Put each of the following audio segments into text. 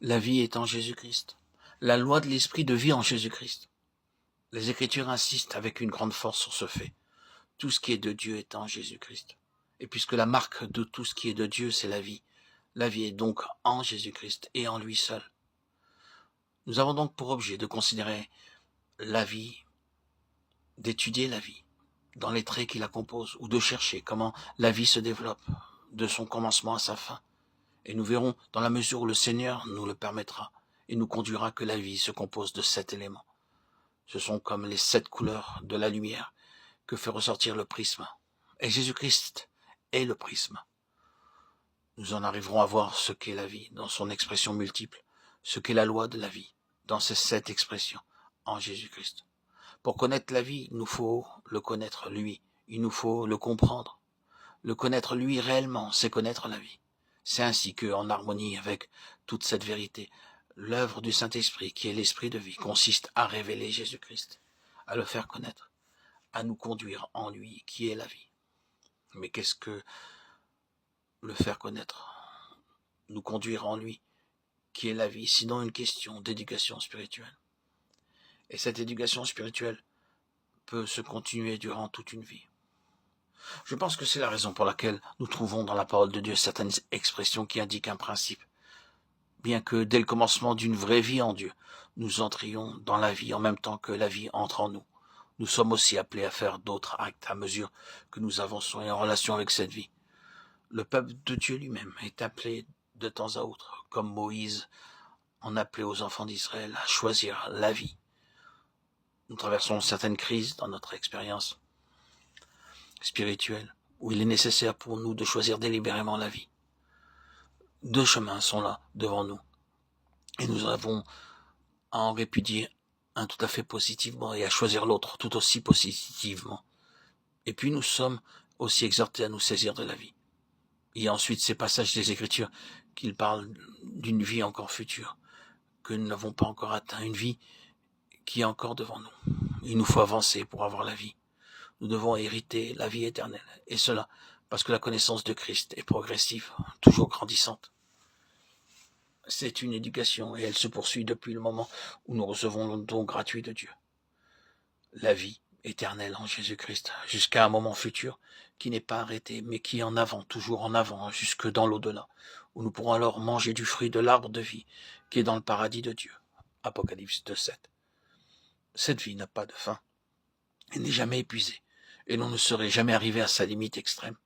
La vie est en Jésus-Christ. La loi de l'esprit de vie en Jésus-Christ. Les Écritures insistent avec une grande force sur ce fait. Tout ce qui est de Dieu est en Jésus-Christ. Et puisque la marque de tout ce qui est de Dieu, c'est la vie est donc en Jésus-Christ et en lui seul. Nous avons donc pour objet de considérer la vie, d'étudier la vie, dans les traits qui la composent, ou de chercher comment la vie se développe, de son commencement à sa fin. Et nous verrons, dans la mesure où le Seigneur nous le permettra, et nous conduira, que la vie se compose de 7 éléments. Ce sont comme les 7 couleurs de la lumière que fait ressortir le prisme. Et Jésus-Christ est le prisme. Nous en arriverons à voir ce qu'est la vie dans son expression multiple, ce qu'est la loi de la vie dans ces 7 expressions en Jésus-Christ. Pour connaître la vie, il nous faut le connaître lui, il nous faut le comprendre. Le connaître lui réellement, c'est connaître la vie. C'est ainsi que, en harmonie avec toute cette vérité, l'œuvre du Saint-Esprit, qui est l'Esprit de vie, consiste à révéler Jésus-Christ, à le faire connaître, à nous conduire en lui, qui est la vie. Mais qu'est-ce que le faire connaître, nous conduire en lui, qui est la vie, sinon une question d'éducation spirituelle? Et cette éducation spirituelle peut se continuer durant toute une vie. Je pense que c'est la raison pour laquelle nous trouvons dans la parole de Dieu certaines expressions qui indiquent un principe. Bien que dès le commencement d'une vraie vie en Dieu, nous entrions dans la vie en même temps que la vie entre en nous. Nous sommes aussi appelés à faire d'autres actes à mesure que nous avançons en relation avec cette vie. Le peuple de Dieu lui-même est appelé de temps à autre, comme Moïse en appelait aux enfants d'Israël, à choisir la vie. Nous traversons certaines crises dans notre expérience spirituelle, où il est nécessaire pour nous de choisir délibérément la vie. 2 chemins sont là devant nous, et nous avons à en répudier un tout à fait positivement et à choisir l'autre tout aussi positivement. Et puis nous sommes aussi exhortés à nous saisir de la vie. Il y a ensuite ces passages des Écritures qui parlent d'une vie encore future, que nous n'avons pas encore atteint, une vie qui est encore devant nous. Il nous faut avancer pour avoir la vie. Nous devons hériter la vie éternelle, et cela parce que la connaissance de Christ est progressive, toujours grandissante. C'est une éducation, et elle se poursuit depuis le moment où nous recevons le don gratuit de Dieu. La vie éternelle en Jésus-Christ, jusqu'à un moment futur qui n'est pas arrêté, mais qui est en avant, toujours en avant, jusque dans l'au-delà, où nous pourrons alors manger du fruit de l'arbre de vie qui est dans le paradis de Dieu. Apocalypse 2:7. Cette vie n'a pas de fin, elle n'est jamais épuisée, et l'on ne serait jamais arrivé à sa limite extrême.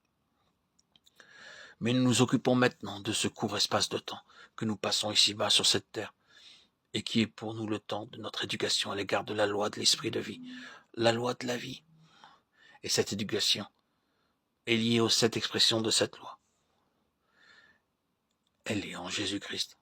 Mais nous nous occupons maintenant de ce court espace de temps que nous passons ici-bas sur cette terre, et qui est pour nous le temps de notre éducation à l'égard de la loi de l'esprit de vie, la loi de la vie. Et cette éducation est liée aux 7 expressions de cette loi. Elle est en Jésus-Christ.